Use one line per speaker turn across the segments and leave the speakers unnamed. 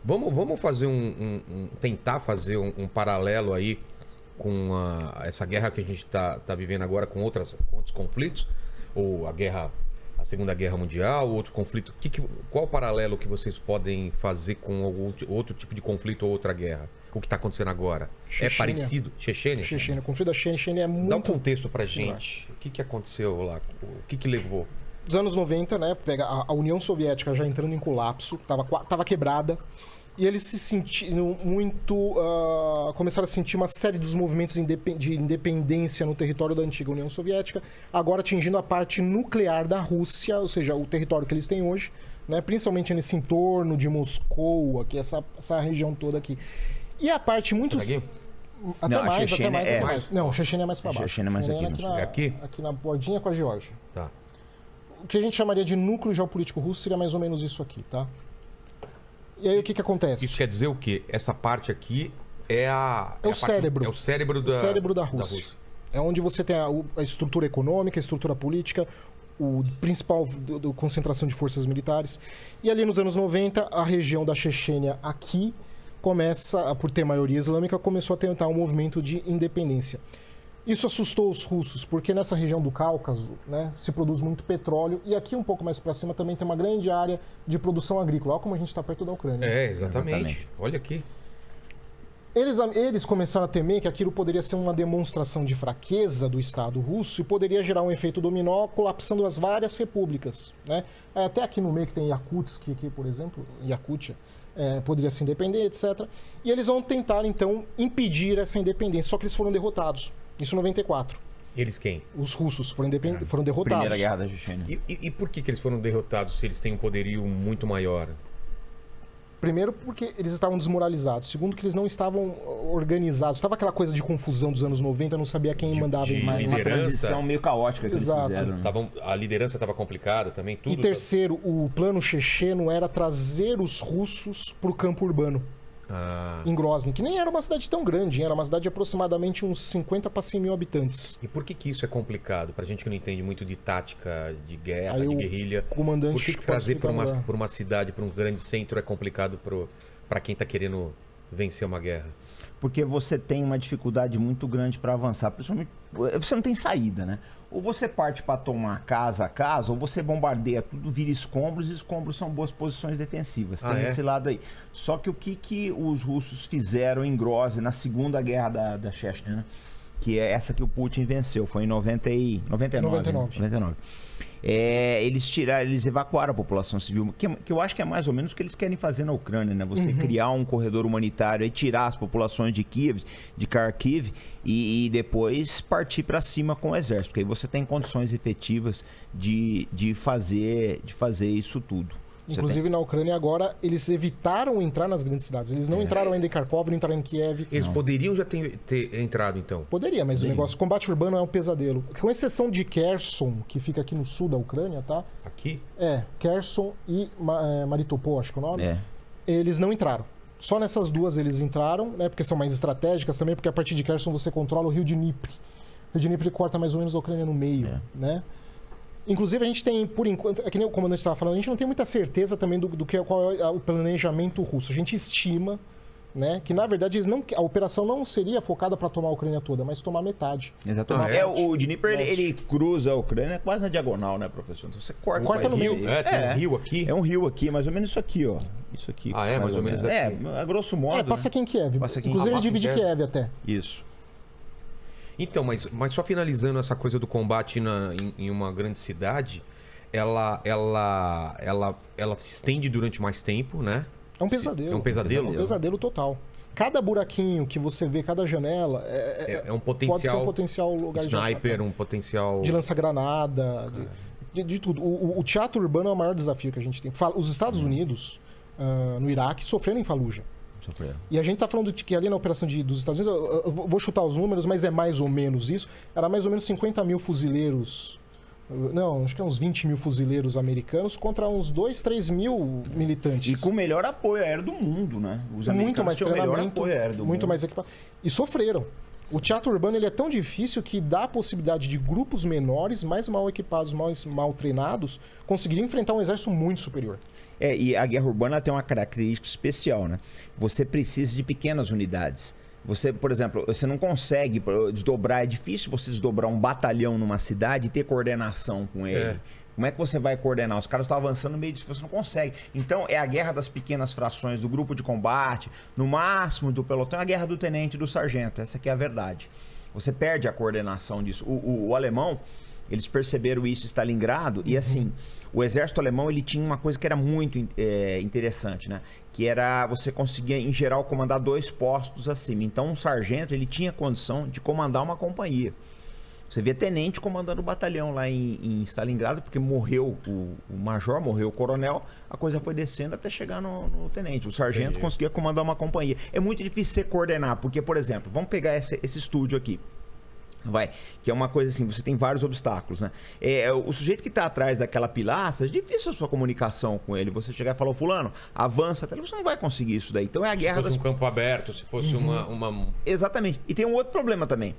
Vamos fazer tentar fazer um paralelo aí com essa guerra que a gente tá vivendo agora com outros conflitos, ou a Segunda Guerra Mundial, outro conflito. Qual o paralelo que vocês podem fazer com algum outro tipo de conflito ou outra guerra? O que está acontecendo agora?
Chechênia.
É parecido? Chechênia?
Chechênia. O conflito da Chechênia é muito...
Dá um contexto pra
Sim,
gente. O que aconteceu lá? O que levou?
Nos anos 90, né, pega a União Soviética já entrando em colapso, tava quebrada, e eles se sentiram muito... começaram a sentir uma série dos movimentos de independência no território da antiga União Soviética, agora atingindo a parte nuclear da Rússia, ou seja, o território que eles têm hoje, né, principalmente nesse entorno de Moscou, aqui, essa região toda aqui. E a parte muito... Até mais. Não, Chechênia é mais para baixo.
Chechênia é mais
aqui.
Aqui na bordinha com a Geórgia.
Tá.
O que a gente chamaria de núcleo geopolítico russo seria mais ou menos isso aqui, tá? E aí o que acontece?
Isso quer dizer o quê? Essa parte aqui é
o cérebro.
É o cérebro
da Rússia. É onde você tem a estrutura econômica, a estrutura política, o principal concentração de forças militares. E ali nos anos 90, a região da Chechênia aqui começa, por ter maioria islâmica, começou a tentar um movimento de independência. Isso assustou os russos, porque nessa região do Cáucaso, né, se produz muito petróleo, e aqui um pouco mais para cima também tem uma grande área de produção agrícola. Olha como a gente está perto da Ucrânia.
Exatamente. Olha aqui.
Eles começaram a temer que aquilo poderia ser uma demonstração de fraqueza do Estado russo e poderia gerar um efeito dominó, colapsando as várias repúblicas, né? Até aqui no meio que tem Yakutsk, aqui, por exemplo, Yakutia, poderia se independer, etc. E eles vão tentar, então, impedir essa independência, só que eles foram derrotados. Isso em 94.
Eles quem?
Os russos foram derrotados.
Primeira Guerra da Chechênia.
E por que eles foram derrotados se eles têm um poderio muito maior?
Primeiro, porque eles estavam desmoralizados. Segundo, que eles não estavam organizados. Estava aquela coisa de confusão dos anos 90, não sabia quem mandava em mais.
Uma transição meio caótica que
Exato.
eles fizeram. Né?
A liderança estava complicada também, tudo.
E terceiro, o plano checheno era trazer os russos para o campo urbano. Em Grozny, que nem era uma cidade tão grande, era uma cidade de aproximadamente uns 50 para 100 mil habitantes.
E por que isso é complicado? Pra gente que não entende muito de tática, de guerra, de guerrilha, por que trazer para uma cidade, para um grande centro é complicado para quem tá querendo vencer uma guerra?
Porque você tem uma dificuldade muito grande para avançar, principalmente você não tem saída, né? Ou você parte para tomar casa a casa, ou você bombardeia tudo, vira escombros, e escombros são boas posições defensivas. Tem esse lado aí. Só que o que os russos fizeram em Grozny na Segunda Guerra da Chechnya, né? Que é essa que o Putin venceu, foi em 99. Eles evacuaram a população civil, que eu acho que é mais ou menos o que eles querem fazer na Ucrânia, né? Você criar um corredor humanitário e tirar as populações de Kiev, de Kharkiv, e depois partir para cima com o exército, porque aí você tem condições efetivas de fazer isso tudo.
Inclusive na Ucrânia agora, eles evitaram entrar nas grandes cidades. Eles não entraram ainda em Kharkov, não entraram em Kiev.
Eles poderiam já ter entrado, então?
Poderia, mas o negócio, combate urbano é um pesadelo. Com exceção de Kherson, que fica aqui no sul da Ucrânia, tá?
Aqui?
Kherson e Maritopol, acho que é o nome. Eles não entraram. Só nessas duas eles entraram, né? Porque são mais estratégicas também, porque a partir de Kherson você controla o rio Dnipro. O rio Dnipro corta mais ou menos a Ucrânia no meio, né? Inclusive, a gente tem, por enquanto, é que nem o comandante estava falando, a gente não tem muita certeza também qual é o planejamento russo. A gente estima, né, que na verdade a operação não seria focada para tomar a Ucrânia toda, mas tomar metade.
Exatamente. O Dnipro, ele cruza a Ucrânia quase na diagonal, né, professor? Então você corta
no meio.
Tem um rio aqui?
É um rio aqui, mais ou menos isso aqui, ó. Isso aqui.
Mais ou menos assim.
A grosso modo.
Passa aqui em Kiev. Inclusive, ele divide Kiev até.
Isso.
Então, mas só finalizando essa coisa do combate em uma grande cidade, ela se estende durante mais tempo, né?
É um pesadelo.
É um pesadelo?
É um pesadelo total. Cada buraquinho que você vê, cada janela,
é um potencial,
pode ser um potencial lugar
sniper, um potencial...
De lança-granada, de tudo. O teatro urbano é o maior desafio que a gente tem. Os Estados Unidos, no Iraque, sofreram em Fallujah. E a gente tá falando de que ali na operação dos Estados Unidos, eu vou chutar os números, mas é mais ou menos isso, era mais ou menos 50 mil fuzileiros, não, acho que é uns 20 mil fuzileiros americanos contra uns 2, 3 mil militantes.
E com o melhor apoio aéreo do mundo, né? Os
muito mais
tinham o melhor
treinamento,
apoio aéreo do
muito
mundo.
mais equipamento. E sofreram. O teatro urbano ele é tão difícil que dá a possibilidade de grupos menores, mais mal equipados, mais mal treinados, conseguirem enfrentar um exército muito superior.
E a guerra urbana tem uma característica especial, né? Você precisa de pequenas unidades. Você, por exemplo, você não consegue desdobrar, é difícil você desdobrar um batalhão numa cidade e ter coordenação com ele. Como é que você vai coordenar? Os caras estão avançando no meio disso, você não consegue. Então, é a guerra das pequenas frações, do grupo de combate, no máximo do pelotão, é a guerra do tenente e do sargento. Essa aqui é a verdade. Você perde a coordenação disso. O alemão, eles perceberam isso em Stalingrado, e assim, o exército alemão ele tinha uma coisa que era muito interessante, né? Que era você conseguia, em geral, comandar 2 postos acima. Então, um sargento ele tinha condição de comandar uma companhia. Você vê tenente comandando o batalhão lá em Stalingrado, porque morreu o major, morreu o coronel, a coisa foi descendo até chegar no tenente. O sargento conseguia comandar uma companhia. É muito difícil você coordenar, porque, por exemplo, vamos pegar esse estúdio aqui. Que é uma coisa assim, você tem vários obstáculos, né? O sujeito que está atrás daquela pilastra, é difícil a sua comunicação com ele. Você chegar e falar, fulano, avança até, você não vai conseguir isso daí. Então é a guerra.
Se fosse um campo aberto, se fosse uma...
Exatamente. E tem um outro problema também.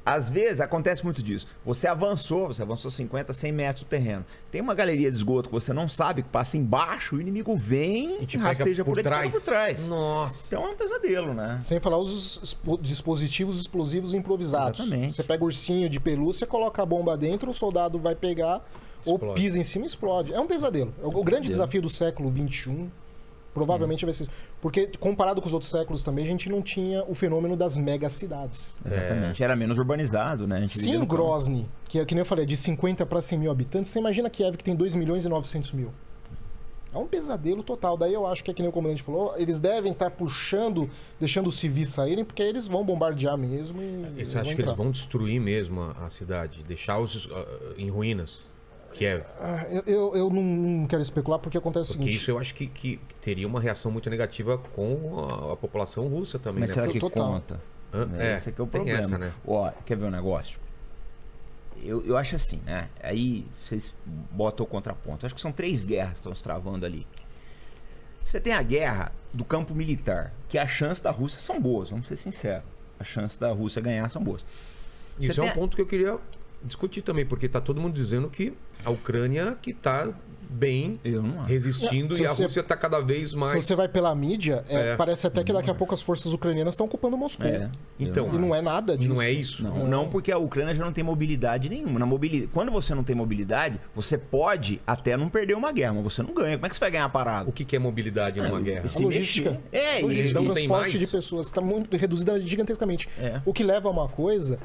Às vezes acontece muito disso. Você avançou 50, 100 metros do terreno. Tem uma galeria de esgoto que você não sabe, que passa embaixo, o inimigo vem e rasteja por trás.
Nossa.
Então é um pesadelo, né?
Sem falar os dispositivos explosivos improvisados.
Exatamente.
Você pega o ursinho de pelúcia, coloca a bomba dentro, o soldado vai pegar, explode. Ou pisa em cima e explode. É um pesadelo. O grande desafio do século XXI provavelmente vai ser isso. Porque, comparado com os outros séculos também, a gente não tinha o fenômeno das megacidades.
Exatamente. Era menos urbanizado, né?
Sim, Grozny, que nem eu falei, de 50 para 100 mil habitantes, você imagina Kiev, que tem 2 milhões e 900 mil. É um pesadelo total. Daí eu acho que nem o comandante falou, eles devem estar puxando, deixando os civis saírem, porque eles vão bombardear mesmo.
Você acha que eles vão destruir mesmo a cidade? Deixar-os em ruínas? Kiev.
Eu não quero especular porque acontece o seguinte.
Porque isso eu acho que teria uma reação muito negativa com a população russa também.
Mas
né?
será que
Total.
conta? Esse é que é o problema.
Essa, né?
Quer ver um negócio? Eu acho assim, né? Aí vocês botam o contraponto. Eu acho que são 3 guerras que estão se travando ali. Você tem a guerra do campo militar, que as chances da Rússia são boas, vamos ser sinceros. As chances da Rússia ganhar são boas.
Isso é um ponto que eu queria discutir também, porque tá todo mundo dizendo que a Ucrânia que tá bem resistindo e a Rússia está cada vez mais...
Se você vai pela mídia, parece até que daqui a pouco as forças ucranianas estão ocupando Moscou.
Então,
e não é nada disso.
Não é isso?
Não, porque a Ucrânia já não tem mobilidade nenhuma. Quando você não tem mobilidade, você pode até não perder uma guerra, mas você não ganha. Como é que você vai ganhar a parada?
O que é mobilidade numa guerra?
A logística.
Eles não têm mais.
O transporte de pessoas está muito reduzida gigantescamente. O que leva a uma coisa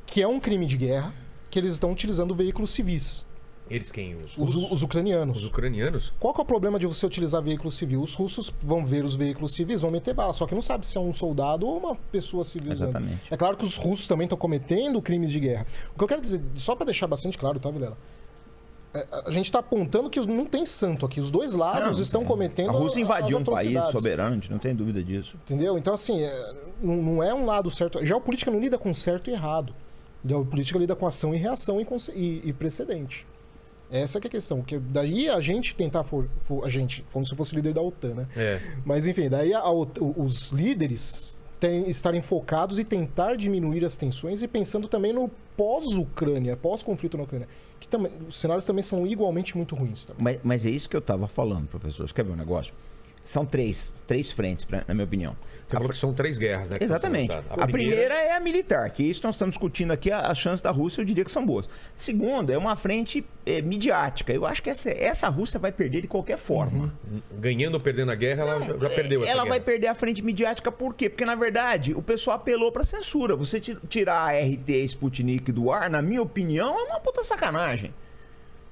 que é um crime de guerra, que eles estão utilizando veículos civis.
Eles quem?
Os ucranianos.
Os ucranianos?
Qual que é o problema de você utilizar veículo civil? Os russos vão ver os veículos civis, vão meter bala, só que não sabe se é um soldado ou uma pessoa civil.
Exatamente.
É claro que os russos também estão cometendo crimes de guerra. O que eu quero dizer, só para deixar bastante claro, tá, Vilela? A gente está apontando que não tem santo aqui. Os dois lados estão cometendo.
A Rússia invadiu um país
atrocidades.
soberano, a gente não tem dúvida disso.
Entendeu? Então, assim, não é um lado certo. Geopolítica não lida com certo e errado. Geopolítica lida com ação e reação e precedente. Essa que é a questão. Que daí a gente tentar a gente, como se fosse líder da OTAN, né? Mas enfim, daí os líderes estarem focados e tentar diminuir as tensões e pensando também no pós-Ucrânia, pós-conflito na Ucrânia. Que também, os cenários também são igualmente muito ruins. Também.
Mas é isso que eu estava falando, professor. Você quer ver um negócio? São três frentes, na minha opinião.
Você falou que são 3 guerras, né?
Exatamente. A primeira é a militar, que isso nós estamos discutindo aqui, as chances da Rússia, eu diria que são boas. Segunda, é uma frente midiática. Eu acho que essa Rússia vai perder de qualquer forma.
Ganhando ou perdendo a guerra, ela já perdeu essa
Ela
guerra.
vai perder a frente midiática por quê? Porque, na verdade, o pessoal apelou para censura. Você tirar a RT Sputnik do ar, na minha opinião, é uma puta sacanagem.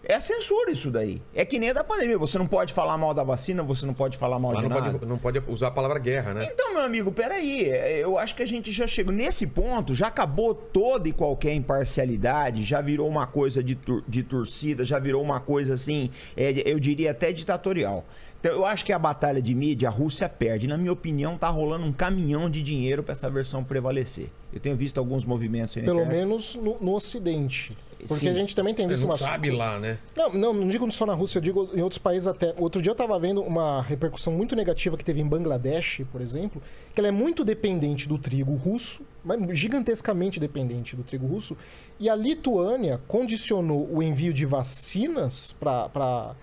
É censura isso daí. É que nem a da pandemia. Você não pode falar mal da vacina, você não pode falar mal de nada.
Não pode usar a palavra guerra, né?
Então, meu amigo, peraí. Eu acho que a gente já chegou nesse ponto, já acabou toda e qualquer imparcialidade, já virou uma coisa de torcida, já virou uma coisa assim, eu diria até ditatorial. Então, eu acho que a batalha de mídia, a Rússia perde. Na minha opinião, tá rolando um caminhão de dinheiro para essa versão prevalecer. Eu tenho visto alguns movimentos aí na
Pelo
internet.
menos no Ocidente. Porque
Sim.
a gente também tem visto
Não sabe lá, né?
Não digo só na Rússia, eu digo em outros países até. Outro dia eu estava vendo uma repercussão muito negativa que teve em Bangladesh, por exemplo, que ela é muito dependente do trigo russo, mas gigantescamente dependente do trigo russo, e a Lituânia condicionou o envio de vacinas para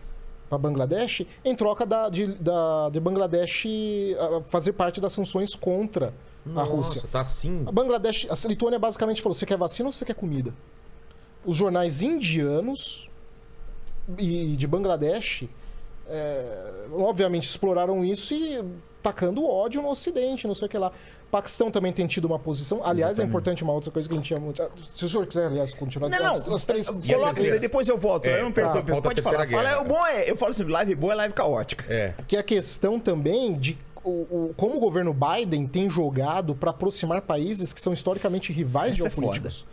para Bangladesh em troca de Bangladesh fazer parte das sanções contra a Rússia.
Tá assim.
A Lituânia basicamente falou: você quer vacina ou você quer comida? Os jornais indianos e de Bangladesh obviamente exploraram isso e tacando ódio no Ocidente, não sei o que lá. Paquistão também tem tido uma posição. Aliás, é importante uma outra coisa que a gente tinha muito. Se o senhor quiser, aliás, continuar.
As três. Depois eu volto. Eu não pergunto. Pode falar. O bom eu falo assim: live boa é live caótica.
Que é a questão também de como o governo Biden tem jogado para aproximar países que são historicamente rivais geopolíticos.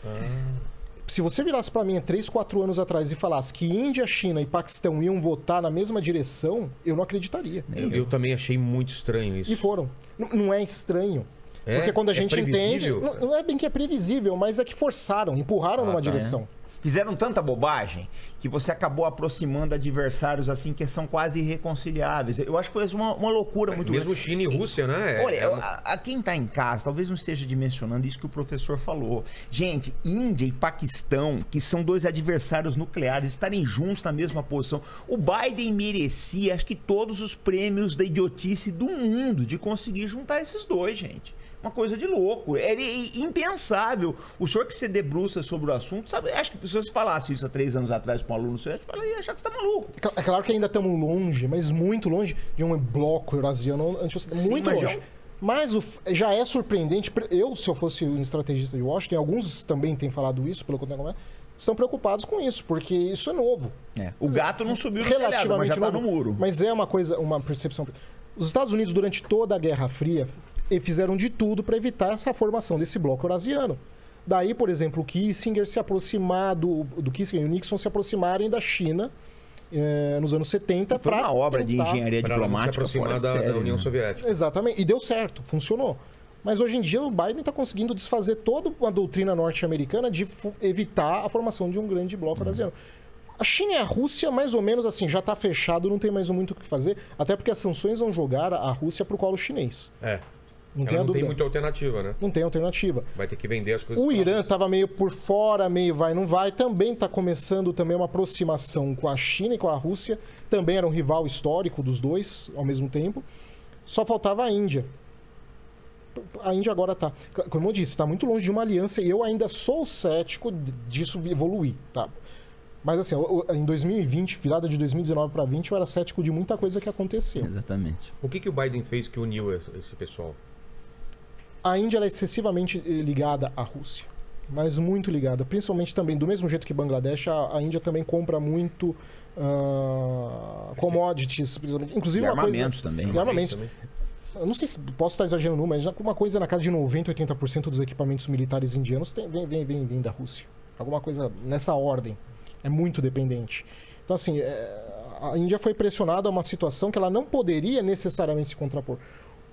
Se você virasse para mim 3, 4 anos atrás e falasse que Índia, China e Paquistão iam votar na mesma direção, eu não acreditaria.
Eu também achei muito estranho isso.
E foram. Não é estranho. Porque quando a gente entende... Não é bem que é previsível, mas é que forçaram, empurraram numa direção.
Fizeram tanta bobagem que você acabou aproximando adversários assim que são quase irreconciliáveis. Eu acho que foi uma loucura muito grande.
Mesmo China e Rússia, né?
Olha, a quem está em casa talvez não esteja dimensionando isso que o professor falou. Gente, Índia e Paquistão, que são 2 adversários nucleares, estarem juntos na mesma posição. O Biden merecia, acho que todos os prêmios da idiotice do mundo de conseguir juntar esses 2, gente. Uma coisa de louco. É impensável. O senhor que se debruça sobre o assunto, sabe? Acho que se você falasse isso há 3 anos atrás com um aluno seu, ia achar que você está maluco.
É claro que ainda estamos longe, mas muito longe de um bloco eurasiano muito longe. Mas já é surpreendente. Se eu fosse um estrategista de Washington, alguns também têm falado isso, pelo que eu tenho estão preocupados com isso, porque isso é novo.
O gato não subiu no telhado, mas já está no muro.
Mas é uma percepção. Os Estados Unidos, durante toda a Guerra Fria, fizeram de tudo para evitar essa formação desse bloco eurasiano. Daí, por exemplo, o Kissinger se aproximar do Kissinger e o Nixon se aproximarem da China nos anos 70
para uma obra de engenharia diplomática
se aproximar da União Soviética.
Exatamente, e deu certo, funcionou. Mas hoje em dia o Biden está conseguindo desfazer toda uma doutrina norte-americana de evitar a formação de um grande bloco eurasiano. A China e a Rússia, mais ou menos assim, já está fechado, não tem mais muito o que fazer, até porque as sanções vão jogar a Rússia para o colo chinês. Não tem
muita alternativa, né?
Não tem alternativa.
Vai ter que vender as coisas.
O Irã estava meio por fora, meio vai, não vai. Também está começando uma aproximação com a China e com a Rússia. Também era um rival histórico dos dois, ao mesmo tempo. Só faltava a Índia. A Índia agora está, como eu disse, está muito longe de uma aliança e eu ainda sou cético disso evoluir, tá? Mas assim, em 2020, virada de 2019 para 20, eu era cético de muita coisa que aconteceu.
Exatamente.
O que o Biden fez que uniu esse pessoal?
A Índia é excessivamente ligada à Rússia, mas muito ligada. Principalmente também, do mesmo jeito que Bangladesh, a Índia também compra muito commodities, inclusive
e
uma
armamentos
coisa...
também.
E armamentos. Eu não sei se posso estar exagerando, mas uma coisa na casa de 90%, 80% dos equipamentos militares indianos vem da Rússia. Alguma coisa nessa ordem. É muito dependente. Então, assim, a Índia foi pressionada a uma situação que ela não poderia necessariamente se contrapor.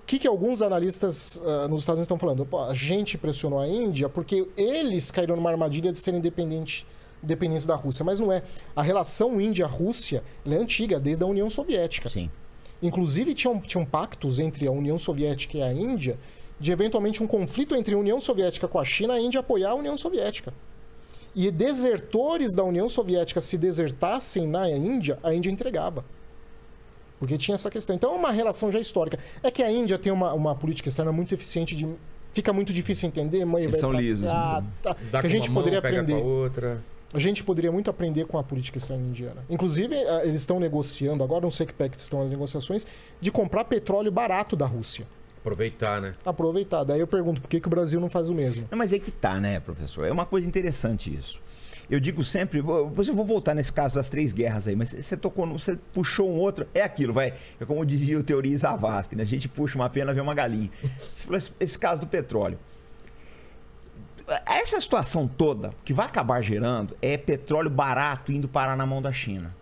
O que alguns analistas nos Estados Unidos estão falando? Pô, a gente pressionou a Índia porque eles caíram numa armadilha de serem dependentes da Rússia. Mas não é. A relação Índia-Rússia é antiga, desde a União Soviética.
Sim.
Inclusive, tinham pactos entre a União Soviética e a Índia de, eventualmente, um conflito entre a União Soviética com a China, a Índia apoiar a União Soviética. E desertores da União Soviética, se desertassem na Índia, a Índia entregava. Porque tinha essa questão. Então é uma relação já histórica. É que a Índia tem uma política externa muito eficiente, fica muito difícil entender.
Eles são lisos.
Que a gente poderia aprender.
Outra.
A gente poderia muito aprender com a política externa indiana. Inclusive, eles estão negociando, agora não sei que pé que estão as negociações, de comprar petróleo barato da Rússia.
Aproveitar, né?
Aproveitar. Daí eu pergunto, por que o Brasil não faz o mesmo?
Não, mas é que tá, né, professor? É uma coisa interessante isso. Eu digo sempre, depois eu vou voltar nesse caso das 3 guerras aí, mas você puxou um outro, é aquilo, vai. É como dizia o Teoria Zavascki, né? A gente puxa uma pena, vê uma galinha. Você falou esse caso do petróleo. Essa situação toda que vai acabar gerando é petróleo barato indo parar na mão da China.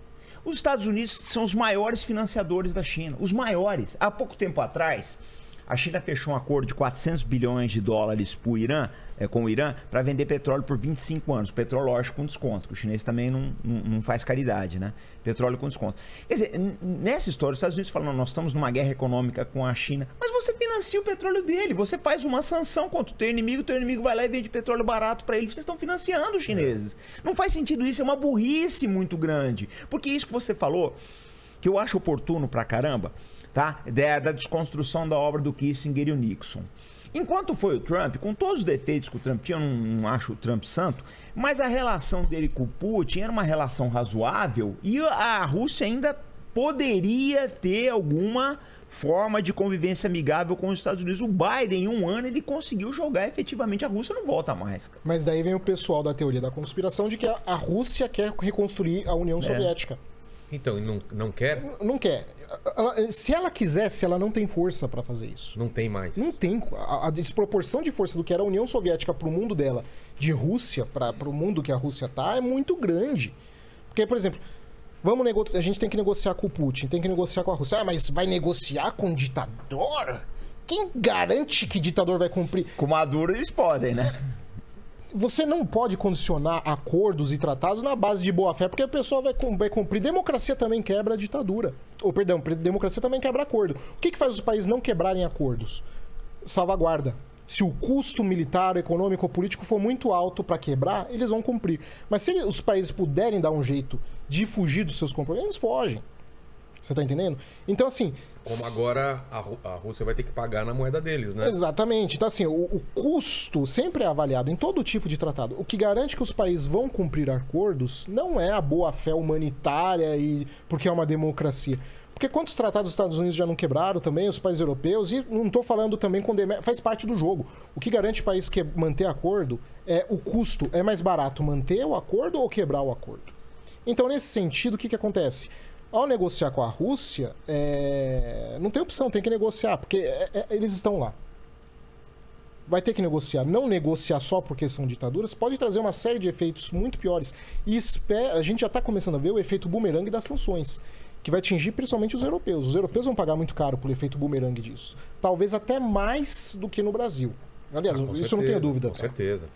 Os Estados Unidos são os maiores financiadores da China, os maiores. Há pouco tempo atrás, a China fechou um acordo de 400 bilhões de dólares com o Irã para vender petróleo por 25 anos. Petróleo, lógico, com desconto, que o chinês também não faz caridade, né? Petróleo com desconto. Quer dizer, nessa história, os Estados Unidos falam, nós estamos numa guerra econômica com a China, mas você financia o petróleo dele, você faz uma sanção contra o teu inimigo vai lá e vende petróleo barato para ele, vocês estão financiando os chineses. Não faz sentido isso, é uma burrice muito grande. Porque isso que você falou... que eu acho oportuno pra caramba, tá? Da desconstrução da obra do Kissinger e o Nixon. Enquanto foi o Trump, com todos os defeitos que o Trump tinha, eu não acho o Trump santo, mas a relação dele com o Putin era uma relação razoável e a Rússia ainda poderia ter alguma forma de convivência amigável com os Estados Unidos. O Biden, em um ano, ele conseguiu jogar efetivamente, a Rússia não volta mais. Cara.
Mas daí vem o pessoal da teoria da conspiração de que a Rússia quer reconstruir a União Soviética.
Então, não quer?
Não quer. Se ela quisesse, ela não tem força para fazer isso.
Não tem mais.
Não tem. A desproporção de força do que era a União Soviética para o mundo dela, de Rússia para o mundo que a Rússia tá, é muito grande. Porque, por exemplo, a gente tem que negociar com o Putin, tem que negociar com a Rússia. Ah, mas vai negociar com um ditador? Quem garante que ditador vai cumprir?
Com o Maduro eles podem, né?
Você não pode condicionar acordos e tratados na base de boa-fé, porque a pessoa vai cumprir. Democracia também quebra a ditadura. Ou, perdão, democracia também quebra acordo. O que faz os países não quebrarem acordos? Salvaguarda. Se o custo militar, econômico ou político for muito alto para quebrar, eles vão cumprir. Mas se os países puderem dar um jeito de fugir dos seus compromissos, eles fogem. Você tá entendendo? Então, assim...
Como agora a Rússia vai ter que pagar na moeda deles, né?
Exatamente. Então, assim, o custo sempre é avaliado em todo tipo de tratado. O que garante que os países vão cumprir acordos não é a boa-fé humanitária e porque é uma democracia. Porque quantos tratados dos Estados Unidos já não quebraram também, os países europeus, e não estou falando também com faz parte do jogo. O que garante o país manter acordo é o custo. É mais barato manter o acordo ou quebrar o acordo? Então, nesse sentido, o que acontece? Ao negociar com a Rússia, não tem opção, tem que negociar, porque eles estão lá. Vai ter que negociar. Não negociar só porque são ditaduras pode trazer uma série de efeitos muito piores. E a gente já está começando a ver o efeito bumerangue das sanções, que vai atingir principalmente os europeus. Os europeus vão pagar muito caro pelo efeito bumerangue disso. Talvez até mais do que no Brasil. Aliás, isso eu não tenho dúvida.
Com certeza.